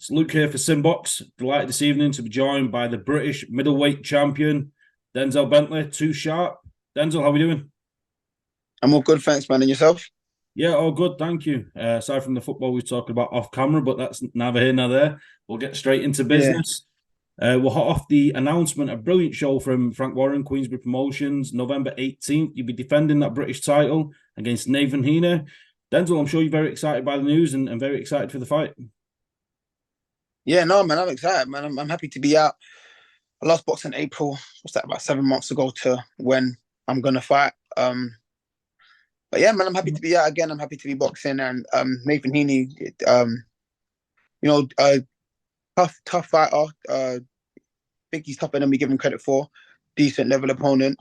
It's Luke here for SimBoxx. Delighted this evening to be joined by the British middleweight champion, Denzel Bentley, too sharp. Denzel, how are we doing? I'm all good, thanks, man. And yourself? Yeah, all good, thank you. Aside from the football we talked about off camera, but that's neither here nor there. We'll get straight into Yeah, business. We're hot off the announcement, a brilliant show from Frank Warren, Queensbury Promotions, November 18th. You'll be defending that British title against Nathan Heaney. Denzel, I'm sure you're very excited by the news and very excited for the fight. yeah, no, man. I'm excited, man. I'm happy to be out. I last boxed in April. What's that? About 7 months ago to when I'm gonna fight. But yeah, man, I'm happy to be out again. I'm happy to be boxing. And Nathan Heaney, you know, tough fighter. Think he's tougher than we give him credit for. Decent level opponent.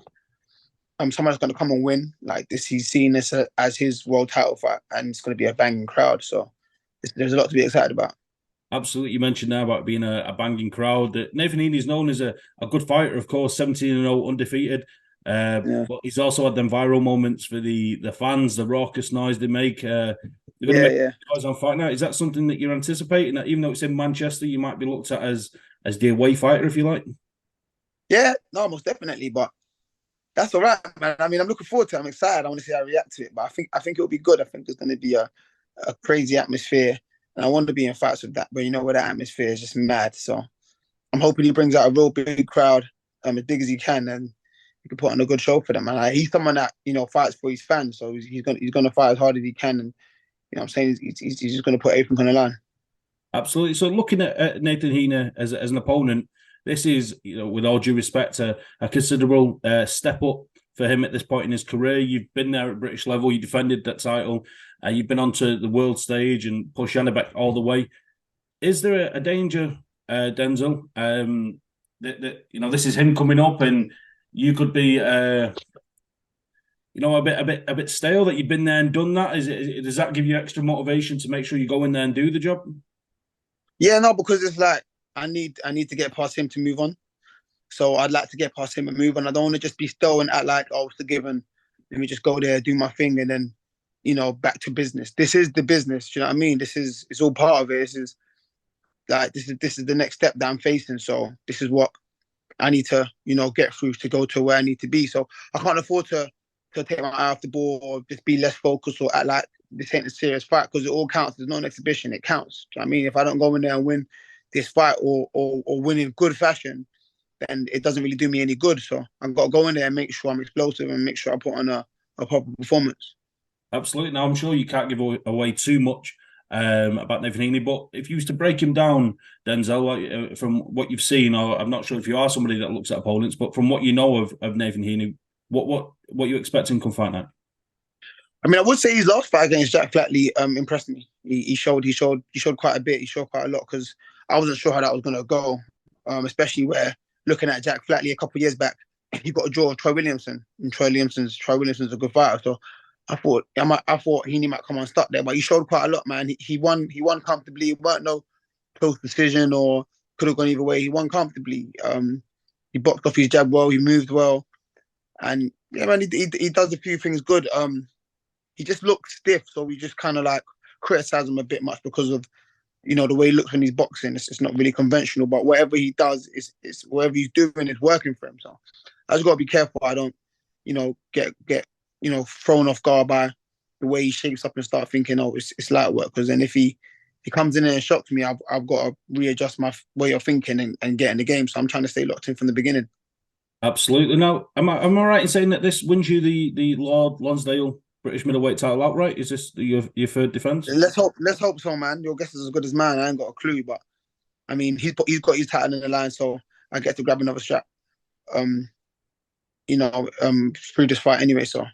Someone that's gonna come and win like this. He's seen this as his world title fight, and it's gonna be a banging crowd. So there's a lot to be excited about. Absolutely, you mentioned now about being a banging crowd. Nathan Heaney is known as a good fighter, of course, 17-0 undefeated. Yeah, But he's also had them viral moments for the fans, the raucous noise they make. They're going to yeah, make yeah. noise on fight night. Is that something that you're anticipating? That even though it's in Manchester, you might be looked at as the away fighter, if you like? Yeah, no, most definitely. But that's all right, man. I mean, I'm looking forward to it. I'm excited. I want to see how I react to it. But I think it'll be good. I think there's going to be a crazy atmosphere, and I want to be in fights with that. But you know where that atmosphere is just mad. So I'm hoping he brings out a real big crowd, as big as he can, and he can put on a good show for them. And he's someone that fights for his fans, so he's gonna fight as hard as he can. And what I'm saying, he's just gonna put everything on the line. Absolutely. So looking at Nathan Heaney as an opponent, this is, with all due respect, a considerable step up for him at this point in his career. You've been there at British level, you defended that title, you've been onto the world stage and pushed back all the way. Is there a danger, Denzel, that this is him coming up and you could be, a bit stale that you've been there and done that? Does that give you extra motivation to make sure you go in there and do the job? Yeah, no, because it's like I need to get past him to move on. So I'd like to get past him and move on. I don't want to just be still and act like, oh, it's a given. Let me just go there, do my thing, and then, back to business. This is the business. Do you know what I mean? It's all part of it. This is the next step that I'm facing. So this is what I need to, get through to go to where I need to be. So I can't afford to take my eye off the ball or just be less focused or act like this ain't a serious fight because it all counts. There's not an exhibition. It counts. Do you know what I mean? If I don't go in there and win this fight or win in good fashion, then it doesn't really do me any good. So I've got to go in there and make sure I'm explosive and make sure I put on a proper performance. Absolutely. Now, I'm sure you can't give away too much about Nathan Heaney, but if you used to break him down, Denzel, from what you've seen, or I'm not sure if you are somebody that looks at opponents, but from what you know of Nathan Heaney, what you expecting come fight night? I mean, I would say his last fight against Jack Flatley impressed me. He showed quite a bit. He showed quite a lot because I wasn't sure how that was going to go, especially where looking at Jack Flatley a couple of years back, he got a draw with Troy Williamson, and Troy Williamson's a good fighter. So I thought Heaney might come unstuck there, but he showed quite a lot, man. He won comfortably. It weren't no close decision or could have gone either way. He won comfortably. He boxed off his jab well. He moved well, and yeah, man, he does a few things good. He just looked stiff, so we just kind of like criticize him a bit much because of the way he looks when he's boxing. It's not really conventional, but whatever he does is whatever he's doing is working for him. So I just got to be careful. I don't get thrown off guard by the way he shapes up and start thinking, oh, it's light work. Because then if he comes in and shocks me, I've got to readjust my way of thinking and get in the game. So I'm trying to stay locked in from the beginning. Absolutely. Now, am I right in saying that this wins you the Lord Lonsdale British middleweight title outright? Is this your third defence? Let's hope so, man. Your guess is as good as mine. I ain't got a clue, but I mean, he's got his title in the line, so I get to grab another strap. Um, through this fight anyway. So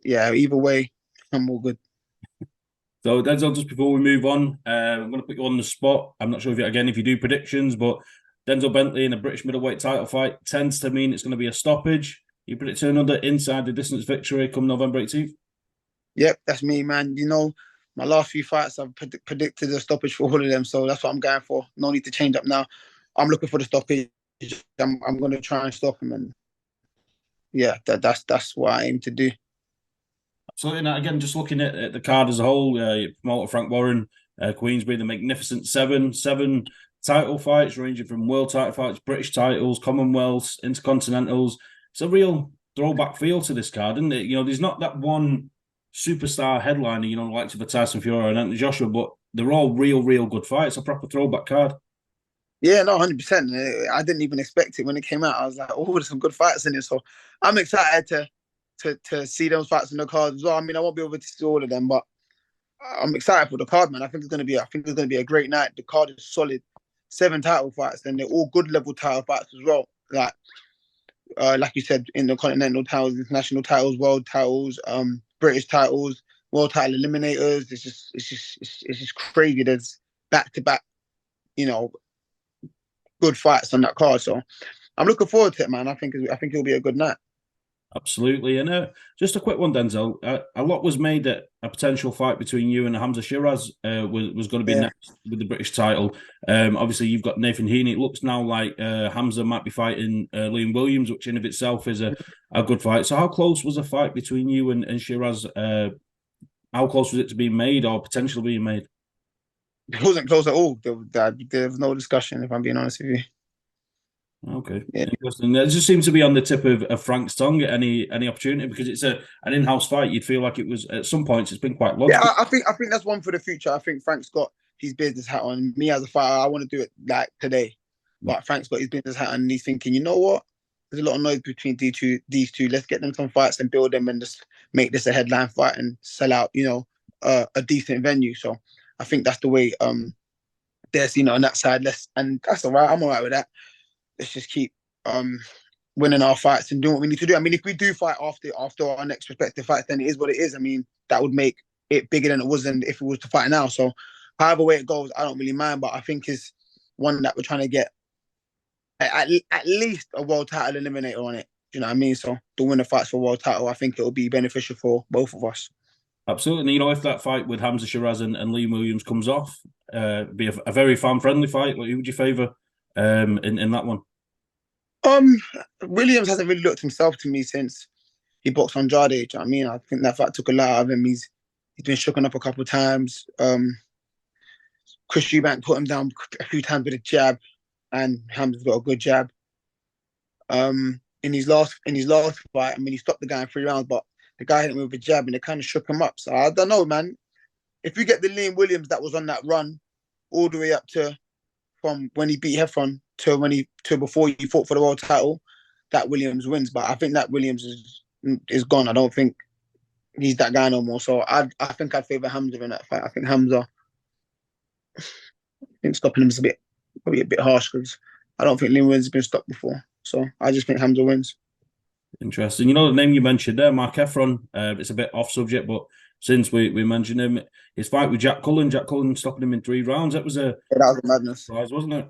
yeah, either way, I'm all good. So, Denzel, just before we move on, I'm going to put you on the spot. I'm not sure if you do predictions, but Denzel Bentley in a British middleweight title fight tends to mean it's going to be a stoppage. You predict another inside the distance victory come November 18th? Yep, that's me, man. My last few fights, I've predicted a stoppage for all of them, so that's what I'm going for. No need to change up now. I'm looking for the stoppage. I'm going to try and stop him, and yeah, that's what I aim to do. So, again, just looking at the card as a whole, promoter Frank Warren, Queensbury, the Magnificent Seven, 7 title fights ranging from world title fights, British titles, Commonwealths, Intercontinentals. It's a real throwback feel to this card, isn't it? You know, there's not that one superstar headliner, you know, like to the Tyson Fury and Anthony Joshua, but they're all real good fights. A proper throwback card. Yeah, no, 100%. I didn't even expect it when it came out. I was like, oh, there's some good fights in it. So I'm excited to see those fights in the card as well. I mean, I won't be able to see all of them, but I'm excited for the card, man. I think it's gonna be a great night. The card is solid. 7 title fights, and they're all good level title fights as well. Like you said, in the continental titles, international titles, world titles, British titles, world title eliminators. It's just crazy. There's back to back, you know, good fights on that card. So I'm looking forward to it, man. I think it'll be a good night. Absolutely. And just a quick one, Denzel. A lot was made that a potential fight between you and Hamza Shiraz was going to be next with the British title. Obviously, you've got Nathan Heaney. It looks now like Hamza might be fighting Liam Williams, which in of itself is a good fight. So how close was the fight between you and Shiraz? How close was it to being made or potentially being made? It wasn't close at all. There was no discussion, if I'm being honest with you. Okay, yeah. Interesting. It just seems to be on the tip of Frank's tongue at any opportunity because it's an in-house fight. You'd feel like it was at some points. It's been quite logical. Yeah, I think that's one for the future. I think Frank's got his business hat on. Me as a fighter, I want to do it like today, but Frank's got his business hat on, and he's thinking, you know what? There's a lot of noise between these two. Let's get them some fights and build them, and just make this a headline fight and sell out, you know, a decent venue. So I think that's the way they're seeing it on that side. And that's all right. I'm all right with that. Let's just keep winning our fights and doing what we need to do. I mean, if we do fight after our next respective fights, then it is what it is. I mean, that would make it bigger than it was if we was to fight now. So however way it goes, I don't really mind. But I think it's one that we're trying to get at least a world title eliminator on it. Do you know what I mean? So the winner fights for world title, I think it will be beneficial for both of us. Absolutely. You know, if that fight with Hamza Shiraz and Liam Williams comes off, be a very fan-friendly fight. Who would you favour in that one? Williams hasn't really looked himself to me since he boxed Andrade. Do you know what I mean? I think that fight took a lot out of him. He's been shooken up a couple of times. Chris Eubank put him down a few times with a jab, and Hamza's got a good jab. In his last fight, I mean, he stopped the guy in 3 rounds, but the guy hit him with a jab, and it kind of shook him up. So I don't know, man. If you get the Liam Williams that was on that run all the way up to from when he beat Heffron to before he fought for the world title, that Williams wins. But I think that Williams is gone. I don't think he's that guy no more. So I think I'd favour Hamza in that fight. I think stopping him is probably a bit harsh because I don't think Liam Williams has been stopped before. So I just think Hamza wins. Interesting. You know the name you mentioned there, Mark Heffron. It's a bit off subject, but since we mentioned him, his fight with Jack Cullen stopping him in 3 rounds. That was a madness, surprise, wasn't it?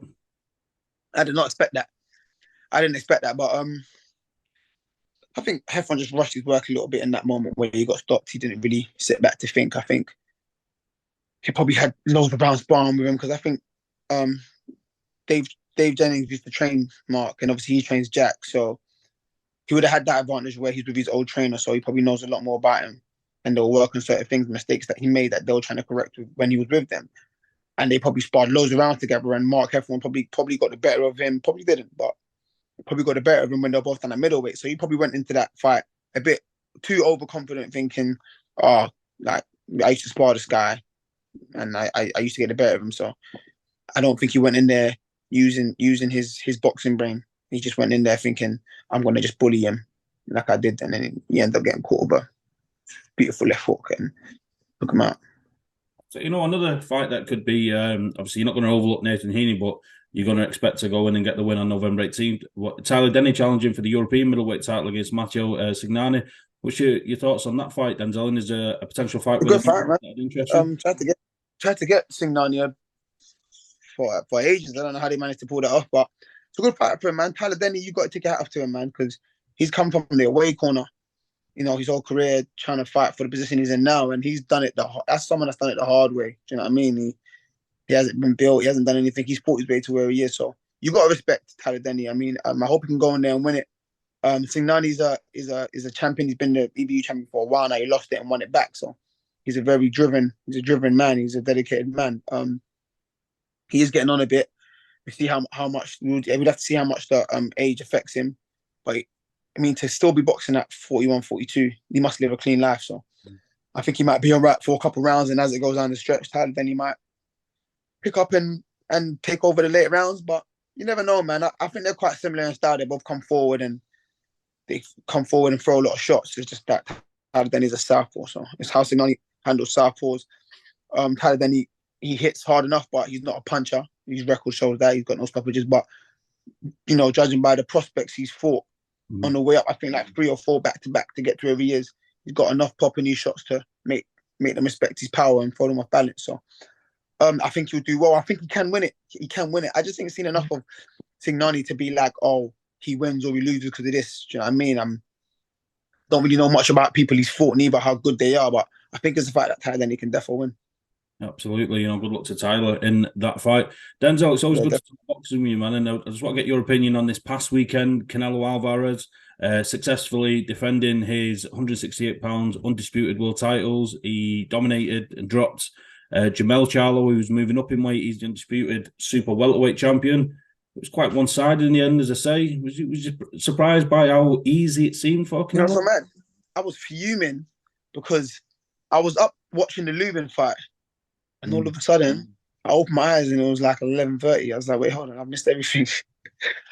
I did not expect that. I didn't expect that, but I think Heffron just rushed his work a little bit in that moment where he got stopped. He didn't really sit back to think. I think he probably had loads of rounds sparring with him because I think Dave Jennings used to train Mark, and obviously he trains Jack, so he would have had that advantage where he's with his old trainer, so he probably knows a lot more about him, and they'll work on certain things, mistakes that he made that they were trying to correct when he was with them. And they probably sparred loads of rounds together, and Mark Heffron probably got the better of him. Probably didn't, but probably got the better of him when they were both on a middleweight. So he probably went into that fight a bit too overconfident, thinking, "Oh, like I used to spar this guy, and I used to get the better of him." So I don't think he went in there using his boxing brain. He just went in there thinking, "I'm going to just bully him like I did," and then he ended up getting caught with a beautiful left hook and took him out. So, you know, another fight that could be, obviously, you're not going to overlook Nathan Heaney, but you're going to expect to go in and get the win on November 18th. Tyler Denny challenging for the European middleweight title against Matteo Signani. What's your thoughts on that fight, Denzel? And is a potential fight with good fight, man. Tried to get Signani for ages. I don't know how they managed to pull that off, but it's a good fight for him, man. Tyler Denny, you got to take a hat off to him, man, because he's come from the away corner, you know, his whole career trying to fight for the position he's in now, and he's done it. That's someone that's done it the hard way. Do you know what I mean? He hasn't been built. He hasn't done anything. He's fought his way to where he is. So you got to respect Tyler Denny. I mean, I hope he can go in there and win it. Signani is a champion. He's been the EBU champion for a while now. He lost it and won it back. So He's a driven man. He's a dedicated man. He is getting on a bit. We see how much we'd have to see how much the age affects him. But I mean, to still be boxing at 41, 42, he must live a clean life. So I think he might be all right for a couple of rounds, and as it goes down the stretch, then he might pick up and take over the late rounds. But you never know, man. I think they're quite similar in style. They both come forward and throw a lot of shots. It's just that Tyler Denny's a southpaw, so it's how Sinani handles southpaws. Tyler Denny, he hits hard enough, but he's not a puncher. His record shows that he's got no stoppages. But judging by the prospects he's fought on the way up, I think like 3 or 4 back to back to get to where he is. He's got enough pop in these shots to make them respect his power and throw them off balance. So I think he'll do well. I think he can win it. I just think I've seen enough of Sinani to be like, oh, he wins or he loses because of this. Do you know what I mean? Don't really know much about people he's fought, neither how good they are, but I think it's the fact that Tyler, he can definitely win. Absolutely, good luck to Tyler in that fight. Denzel, it's always good to talk boxing with you, man. And I just want to get your opinion on this past weekend. Canelo Alvarez successfully defending his 168 pounds undisputed world titles. He dominated and dropped Jamel Charlo, who was moving up in weight. He's the undisputed super welterweight champion. It was quite one-sided in the end, as I say. Was you surprised by how easy it seemed for Canelo? So, man, I was fuming because I was up watching the Lubin fight, and all of a sudden, I opened my eyes and it was like 11:30. I was like, wait, hold on, I've missed everything.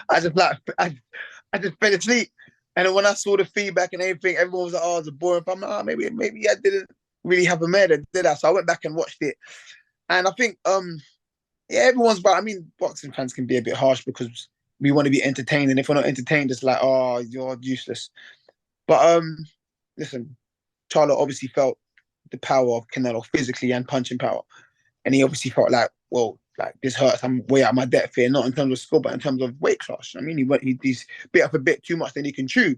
I just fell asleep. And then when I saw the feedback and everything, everyone was like, oh, it's a boring fight. I'm like, oh, maybe I didn't really have a murder, did I? So I went back and watched it. And I think, everyone's right. I mean, boxing fans can be a bit harsh because we want to be entertained. And if we're not entertained, it's like, oh, you're useless. But listen, Charlo obviously felt the power of Canelo physically and punching power. And he obviously felt like, well, like this hurts. I'm way out of my depth here, not in terms of skill, but in terms of weight class. I mean, he's bit up a bit too much than he can chew.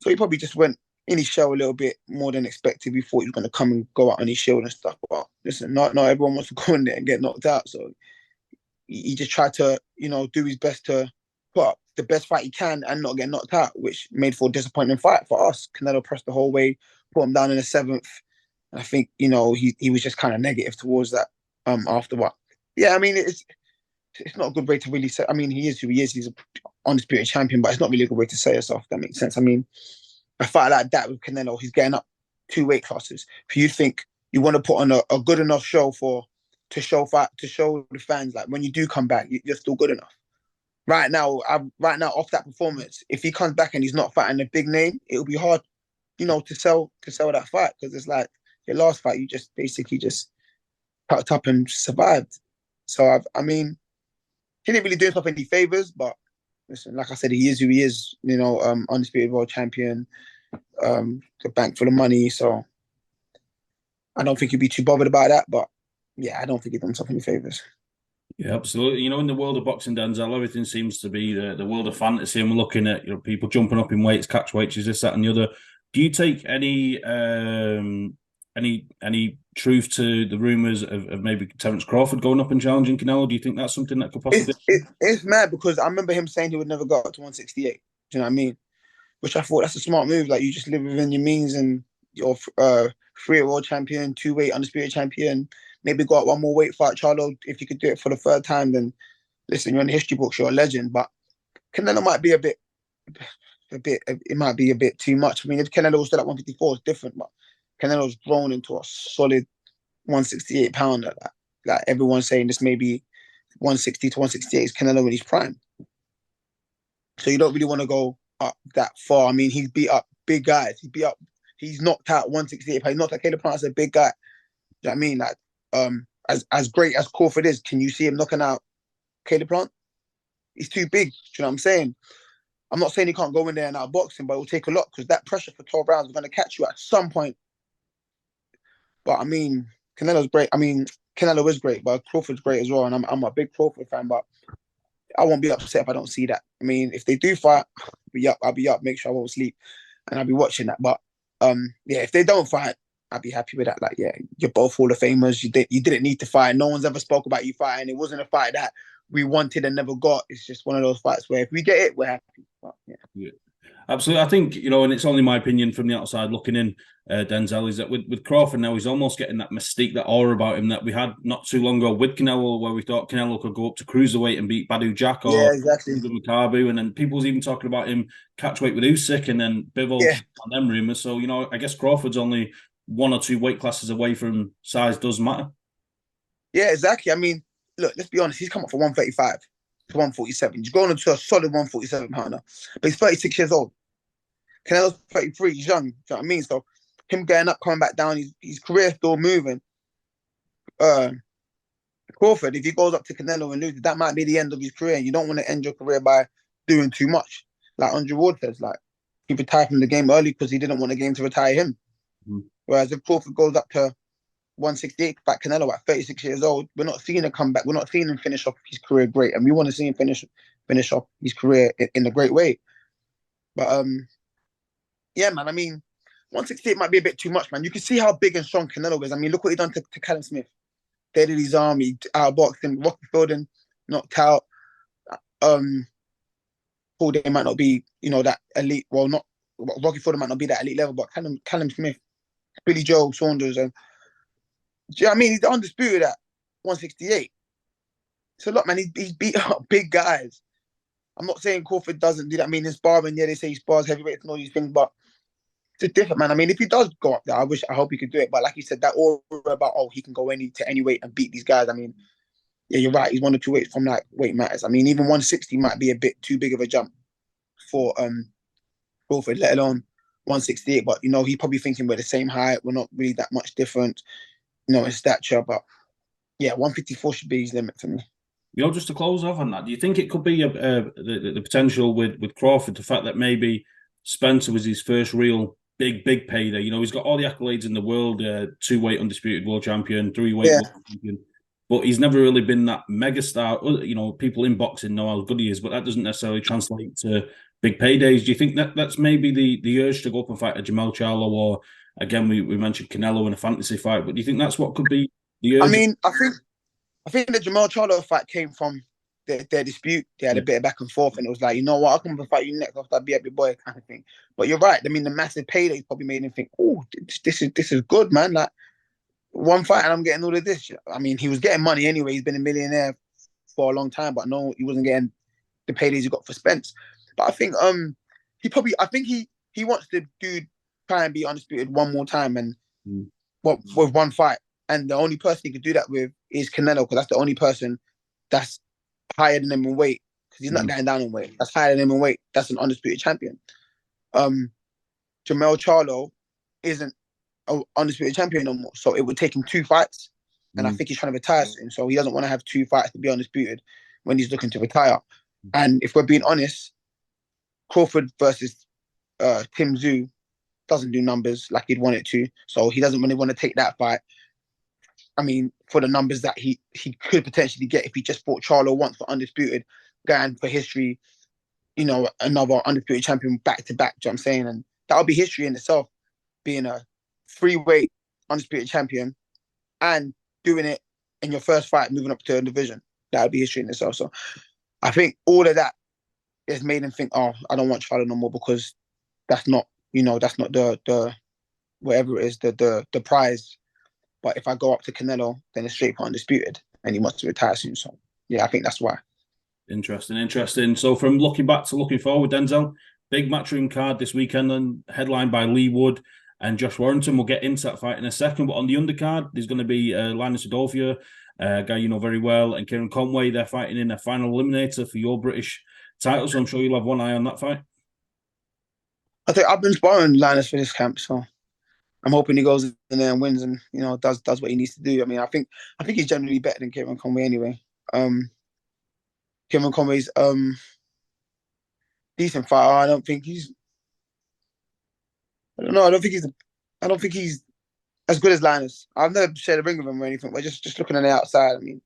So he probably just went in his shell a little bit more than expected. We thought he was going to come and go out on his shield and stuff. But listen, not everyone wants to go in there and get knocked out. So he just tried to, do his best to put up the best fight he can and not get knocked out, which made for a disappointing fight for us. Canelo pressed the whole way, put him down in the 7th. And I think, he was just kind of negative towards that after what. Yeah, I mean, it's not a good way to really say. I mean, he is who he is. He's an undisputed champion, but it's not really a good way to say yourself. If that makes sense. I mean, a fight like that with Canelo, he's getting up 2 weight classes. If you think you want to put on a good enough show to show the fans, like when you do come back, you're still good enough. Right now, off that performance, if he comes back and he's not fighting a big name, it'll be hard, to sell that fight, because it's like your last fight, you just basically just tucked up and survived. So I mean, he didn't really do himself any favors, but listen, like I said, he is who he is. Undisputed world champion, the bank full of money. So I don't think he'd be too bothered about that. But yeah, I don't think he done himself any favors. Yeah, absolutely. In the world of boxing, Denzel, everything seems to be the world of fantasy, and we're looking at people jumping up in weights, catch weights, this, that, and the other. Do you take any truth to the rumours of maybe Terence Crawford going up and challenging Canelo? Do you think that's something that could possibly... It's mad because I remember him saying he would never go up to 168. Do you know what I mean? Which I thought that's a smart move. Like, you just live within your means and you're 3-weight world champion, 2-weight undisputed champion. Maybe go out one more weight, fight Charlo. If you could do it for the 3rd time, then listen, you're in the history books, you're a legend. But Canelo might be it might be a bit too much. I mean, if Canelo was still at 154, it's different, but Canelo's grown into a solid 168 pounder. Like everyone's saying, this may be 160 to 168 is Canelo in his prime. So you don't really want to go up that far. I mean, he's beat up big guys. He's knocked out 168. He's knocked out Caleb Plant as a big guy. You know what I mean? Like, as great as Crawford is, can you see him knocking out Caleb Plant? He's too big. Do you know what I'm saying? I'm not saying he can't go in there and outbox him, but it will take a lot, because that pressure for 12 rounds is going to catch you at some point. But I mean, Canelo's great. I mean, Canelo is great, but Crawford's great as well. And I'm a big Crawford fan, but I won't be upset if I don't see that. I mean, if they do fight, I'll be up, make sure I won't sleep, and I'll be watching that. But yeah, if they don't fight, I'll be happy with that. Like, yeah, you're both Hall of Famers. You didn't need to fight. No one's ever spoke about you fighting. It wasn't a fight that we wanted and never got. It's just one of those fights where if we get it, we're happy. But, yeah. Absolutely. I think, and it's only my opinion from the outside looking in, Denzel, is that with Crawford now, he's almost getting that mystique, that aura about him that we had not too long ago with Canelo, where we thought Canelo could go up to cruiserweight and beat Badu Jack Yeah, or exactly. Makabu. And then people was even talking about him catchweight with Usyk and then Bivol Yeah, on them rumours. So, I guess Crawford's only one or two weight classes away from size does matter. yeah, exactly. I mean, look, let's be honest. He's come up from 135 to 147. He's going into a solid 147 pounder, but he's 36 years old. Canelo's 33. He's young. You know what I mean? So him getting up, coming back down, his career still moving. Uh, Crawford, if he goes up to Canelo and loses, that might be the end of his career. And you don't want to end your career by doing too much. Like Andre Ward says, like he retired from the game early because he didn't want the game to retire him. Mm-hmm. Whereas if Crawford goes up to 168, back Canelo at 36 years old, we're not seeing a comeback. We're not seeing him finish off his career great, and we want to see him finish off his career in a great way. But yeah, man. I mean, 168 might be a bit too much, man. You can see how big and strong Canelo is. I mean, look what he done to Callum Smith. Deaded his arm, he outboxed him. Rocky Fielding knocked out. Paul Day might not be, that elite. Well, not Rocky Fielding might not be that elite level, but Callum Smith, Billy Joe Saunders, and do you know what I mean? He's undisputed at 168. So look, man, he's beat up big guys. I'm not saying Crawford doesn't do that. I mean, in sparring, yeah, they say he spars heavyweights and all these things, but it's different, man. I mean, if he does go up there, I hope he could do it. But like you said, that aura about he can go to any weight and beat these guys. I mean, yeah, you're right. He's 1 or 2 weights from that weight matters. I mean, even 160 might be a bit too big of a jump for Crawford, let alone 168. But he's probably thinking we're the same height. We're not really that much different, in stature. But yeah, 154 should be his limit for me. Just to close off on that, do you think it could be the potential with Crawford, the fact that maybe Spencer was his first real big payday? He's got all the accolades in the world, two-weight undisputed world champion, three-weight Yeah. world champion, but he's never really been that megastar. People in boxing know how good he is, but that doesn't necessarily translate to big paydays. Do you think that that's maybe the urge to go up and fight a Jamal Charlo, or again we mentioned Canelo in a fantasy fight, but do you think that's what could be the I urge? mean, I think the Jamal Charlo fight came from their dispute. They had a bit of back and forth, and it was like, you know what, I'll come and fight you next after I beat up your boy, kind of thing. But you're right. I mean, the massive payday probably made him think, oh, this is good, man. Like one fight, and I'm getting all of this. I mean, he was getting money anyway. He's been a millionaire for a long time, but no, he wasn't getting the paydays he got for Spence. But I think he wants to try and be undisputed one more time, and with one fight. And the only person he could do that with is Canelo, because that's the only person that's higher than him in weight. Because he's not going down in weight. That's higher than him in weight. That's an undisputed champion. Jamel Charlo isn't an undisputed champion no more. So it would take him 2 fights. And I think he's trying to retire soon. So he doesn't want to have 2 fights to be undisputed when he's looking to retire. And if we're being honest, Crawford versus Tim Tszyu doesn't do numbers like he'd want it to. So he doesn't really want to take that fight. I mean, for the numbers that he could potentially get if he just fought Charlo once for undisputed, going for history, another undisputed champion back to back. Do you know what I'm saying? And that would be history in itself, being a 3-weight undisputed champion and doing it in your first fight, moving up to a division. That would be history in itself. So I think all of that has made him think, oh, I don't want Charlo no more, because that's not, the whatever it is, the prize. But if I go up to Canelo, then it's straight for undisputed, and he wants to retire soon. So yeah, I think that's why. Interesting. So from looking back to looking forward, Denzel, big matchroom card this weekend, and headlined by Leigh Wood and Josh Warrington. We'll get into that fight in a second. But on the undercard, there's going to be Linus Udofia, a guy you know very well, and Kieron Conway. They're fighting in a final eliminator for your British title. So I'm sure you'll have one eye on that fight. I think I've been sparring Linus for this camp, so I'm hoping he goes in there and wins, and does what he needs to do. I mean, I think he's generally better than Kieron Conway anyway. Kieron Conway's decent fighter. I don't think he's. I don't know. I don't think he's as good as Linus. I've never shared a ring with him or anything, but just looking on the outside, I mean,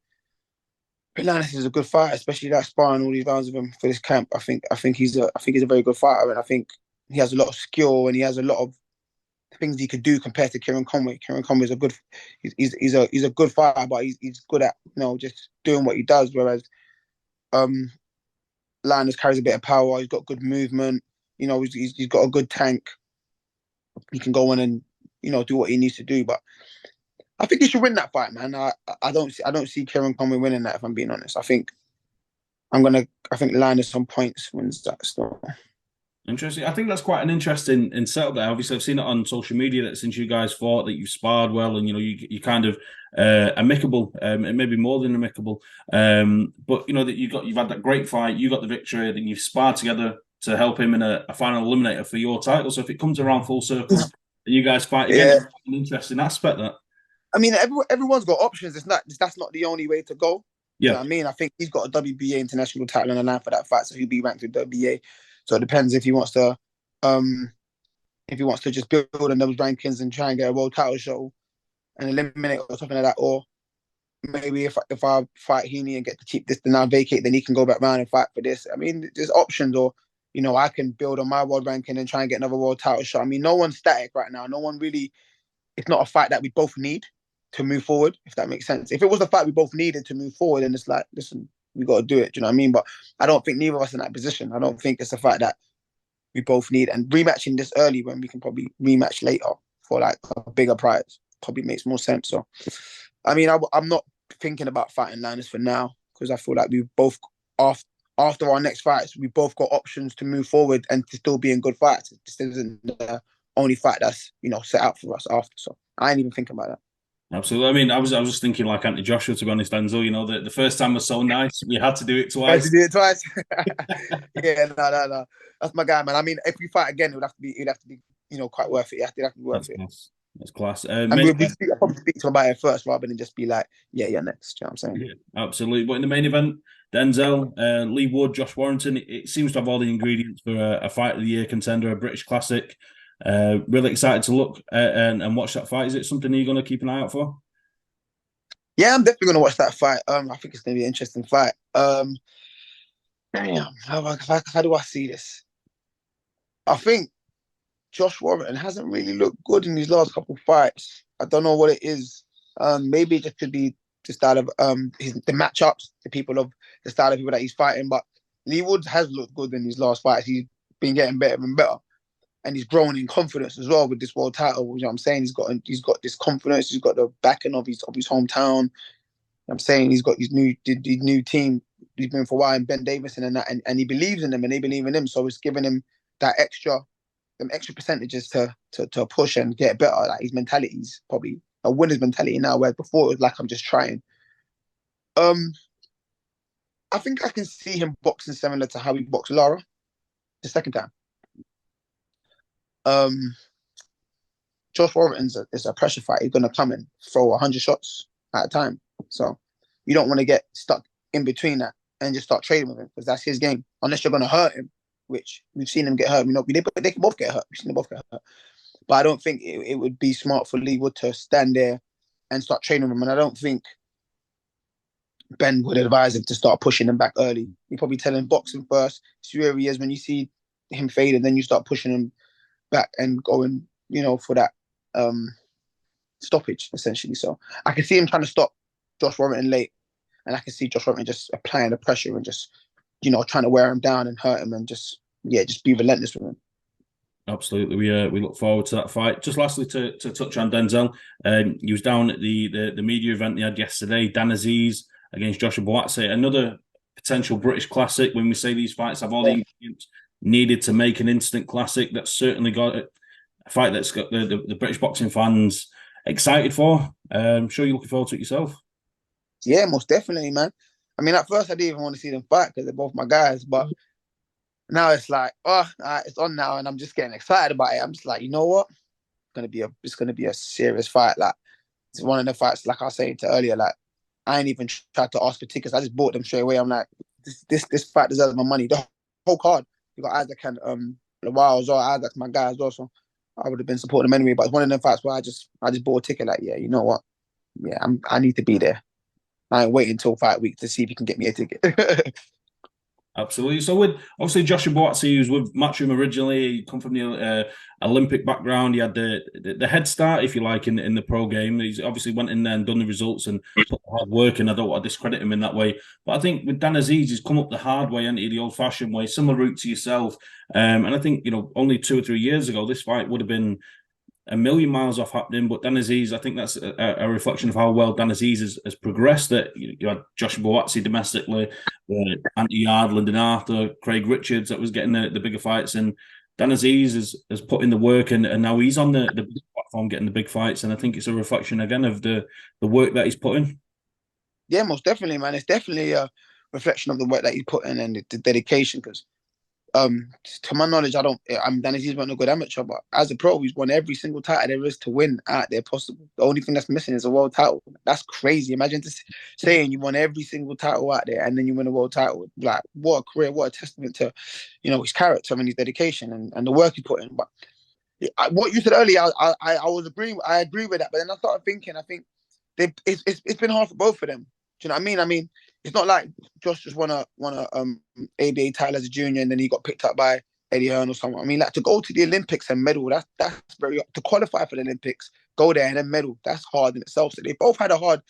Linus is a good fighter, especially that sparring all these rounds with him for this camp. I think he's a very good fighter, and I think he has a lot of skill, and he has a lot of things he could do compared to Kieron Conway. Kieron Conway is a good, he's a good fighter, but he's good at just doing what he does. Whereas Linus carries a bit of power. He's got good movement. You know, he's got a good tank. He can go in and do what he needs to do. But I think he should win that fight, man. I don't see Kieron Conway winning that, if I'm being honest. I think Linus on points wins that still. Interesting. I think that's quite an interesting setup there. Obviously, I've seen it on social media that since you guys fought, that you've sparred well, and you kind of amicable, and maybe more than amicable. But that you've had that great fight, you got the victory, then you've sparred together to help him in a final eliminator for your title. So if it comes around full circle, and you guys fight again, it's an interesting aspect. That I mean, everyone's got options. That's not the only way to go. Yeah, you know what I mean, I think he's got a WBA international title on the line for that fight, so he'll be ranked with WBA. So it depends if he wants to just build on those rankings and try and get a world title show and eliminate or something like that, or maybe if I fight Heaney and get to keep this, then I'll vacate, then he can go back round and fight for this. I mean, there's options, or I can build on my world ranking and try and get another world title shot. I mean, no one's static right now. No one really. It's not a fight that we both need to move forward, if that makes sense. If it was the fight we both needed to move forward, then it's like, listen, we got to do it. Do you know what I mean? But I don't think neither of us in that position. I don't think it's a fight that we both need. And rematching this early when we can probably rematch later for like a bigger prize probably makes more sense. So, I mean, I'm not thinking about fighting Linus for now because I feel like we both, after our next fights, we both got options to move forward and to still be in good fights. This isn't the only fight that's, set out for us after. So I ain't even thinking about that. Absolutely. I mean, I was just thinking like Anthony Joshua, to be honest, Denzel. The first time was so nice. We had to do it twice. Had to do it twice. Yeah, no. That's my guy, man. I mean, if we fight again, it would have to be, quite worth it. Yeah, it'd have to be worth it. That's class. And I'll probably speak to him about it first rather than just be like, yeah, next. You know what I'm saying? Yeah, absolutely. But in the main event, Denzel, Leigh Wood, Josh Warrington, it seems to have all the ingredients for a fight of the year contender, a British classic. Really excited to look and watch that fight. Is it something you're going to keep an eye out for? Yeah, I'm definitely going to watch that fight. I think it's going to be an interesting fight. Damn, how do I see this? I think Josh Warrington hasn't really looked good in these last couple of fights. I don't know what it is. Maybe it just could be the style of the matchups, the style of people that he's fighting. But Leigh Wood has looked good in these last fights. He's been getting better and better. And he's growing in confidence as well with this world title. You know what I'm saying? He's got this confidence. He's got the backing of his hometown. You know I'm saying he's got his new team. He's been for a while, and Ben Davison and that, and he believes in them, and they believe in him. So it's giving him them extra percentages to push and get better. Like his mentality is probably a winner's mentality now, where before it was like, I'm just trying. I think I can see him boxing similar to how he boxed Lara the second time. Josh Warrington's is a pressure fight. He's going to come and throw 100 shots at a time. So you don't want to get stuck in between that and just start trading with him because that's his game. Unless you're going to hurt him, which we've seen him get hurt. They can both get hurt. We've seen them both get hurt. But I don't think it would be smart for Leigh Wood to stand there and start trading with him. And I don't think Ben would advise him to start pushing him back early. You probably tell him boxing first, see where he is. When you see him fade, and then you start pushing him back and going, for that stoppage, essentially. So I can see him trying to stop Josh Warrington late, and I can see Josh Warrington just applying the pressure and just, trying to wear him down and hurt him and just be relentless with him. Absolutely. We look forward to that fight. Just lastly, to touch on Denzel, he was down at the media event he had yesterday, Dan Aziz against Joshua Buatsi, another potential British classic. When we say these fights have all the ingredients needed to make an instant classic, that's certainly got a fight that's got the British boxing fans excited for. I'm sure you're looking forward to it yourself. Yeah, most definitely, man. I mean, at first I didn't even want to see them fight because they're both my guys, but now it's like, it's on now, and I'm just getting excited about it. I'm just like, you know what? It's gonna be a serious fight. Like, it's one of the fights, like I was saying earlier, like I ain't even tried to ask for tickets. I just bought them straight away. I'm like, this fight deserves my money. The whole card. You got Isaac and Lawal as well. Isaac's my guy as well, so I would have been supporting him anyway. But it's one of them fights where I just bought a ticket. Like, yeah, you know what? Yeah, I need to be there. I ain't waiting until fight week to see if you can get me a ticket. Absolutely. So with obviously Joshua Boatsi, who's with Matchroom originally, he come from the Olympic background. He had the head start, if you like, in the pro game. He's obviously went in there and done the results and put the hard work in. I don't want to discredit him in that way, but I think with Dan Aziz, he's come up the hard way, and the old-fashioned way, similar route to yourself. And I think only 2 or 3 years ago, this fight would have been a million miles off happening. But Dan Aziz, I think that's a reflection of how well Dan Aziz has progressed. That you had Joshua Boatsi domestically, Anthony Yard, Lyndon Arthur, Craig Richards that was getting the bigger fights, and Dan Aziz has put in the work, and now he's on the big platform getting the big fights. And I think it's a reflection again of the work that he's put in. Yeah, most definitely, man. It's definitely a reflection of the work that he put in and the dedication. Because to my knowledge, Dennis wasn't a good amateur, but as a pro, he's won every single title there is to win out there possible. The only thing that's missing is a world title. That's crazy. Imagine just saying you won every single title out there and then you win a world title. Like, what a career, what a testament to, his character and his dedication and the work he put in. But what you said earlier, I agree with that. But then I started thinking, I think it's been hard for both of them. Do you know what I mean? I mean, it's not like Josh just won a ABA title as a junior and then he got picked up by Eddie Hearn or someone. I mean, like to go to the Olympics and medal, that's very to qualify for the Olympics, go there and then medal. That's hard in itself. So they both had a hard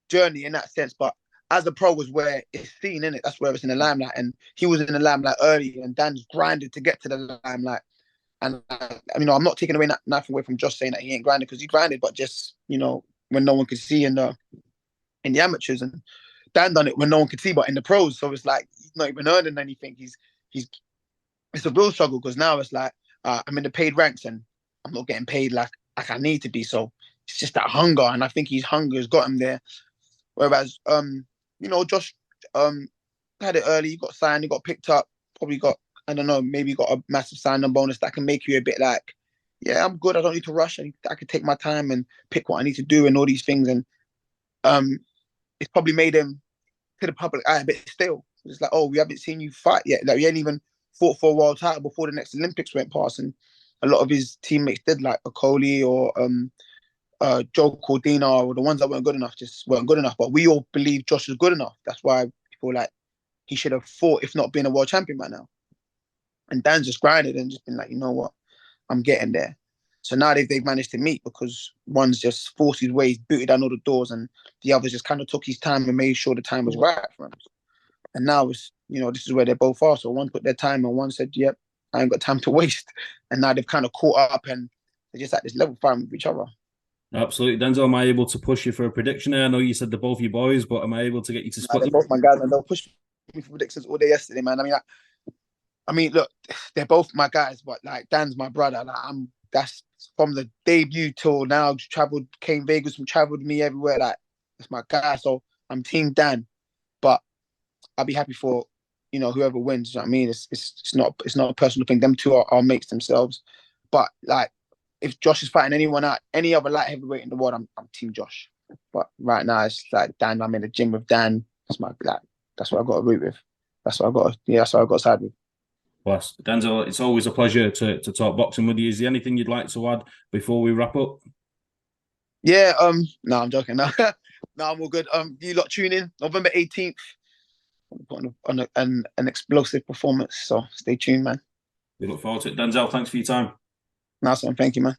journey in that sense. But as a pro was where it's seen in it. That's where it's in the limelight. And he was in the limelight early, and Dan's grinded to get to the limelight. And I'm not taking away nothing away from Josh saying that he ain't grinded, because he grinded, but just when no one could see in the amateurs, and Dan done it when no one could see, but in the pros. So it's like he's not even earning anything. He's it's a real struggle, because now it's like I'm in the paid ranks and I'm not getting paid like I need to be. So it's just that hunger, and I think his hunger has got him there. Whereas Josh had it early, he got signed, he got picked up, probably got, I don't know, maybe got a massive sign-on bonus that can make you a bit like, yeah, I'm good. I don't need to rush. I can take my time and pick what I need to do and all these things. And it's probably made him to the public eye a bit stale. It's like, oh, we haven't seen you fight yet. Like, we ain't even fought for a world title before the next Olympics went past. And a lot of his teammates did, like Okoli or Joe Cordina, or the ones that weren't good enough just weren't good enough. But we all believe Josh is good enough. That's why people like he should have fought, if not been a world champion by now. And Dan's just grinded and just been like, you know what, I'm getting there. So now they've managed to meet, because one's just forced his way, booted down all the doors, and the other just kind of took his time and made sure the time was right for him. And now it's, this is where they both are. So one put their time and one said, yep, I ain't got time to waste. And now they've kind of caught up and they're just at this level fighting with each other. Absolutely. Denzel, am I able to push you for a prediction there? I know you said they're both your boys, but am I able to get you to split They're both my guys, and they'll push me for predictions all day yesterday, man. I mean, look, they're both my guys, but like Dan's my brother. Like that's from the debut till now. Came Vegas and traveled with me everywhere. Like, that's my guy. So I'm Team Dan, but I'll be happy for whoever wins. You know what I mean? It's not a personal thing. Them two are mates themselves. But like, if Josh is fighting anyone out, any other light heavyweight in the world, I'm Team Josh. But right now it's like Dan. I'm in the gym with Dan. That's what I got to root with. That's what I got to side with. Bless. Denzel, it's always a pleasure to talk boxing with you. Is there anything you'd like to add before we wrap up? Yeah, no, I'm joking. No, no, I'm all good. You lot tune in November 18th on an explosive performance. So stay tuned, man. We look forward to it. Denzel, thanks for your time. Nice one. Thank you, man.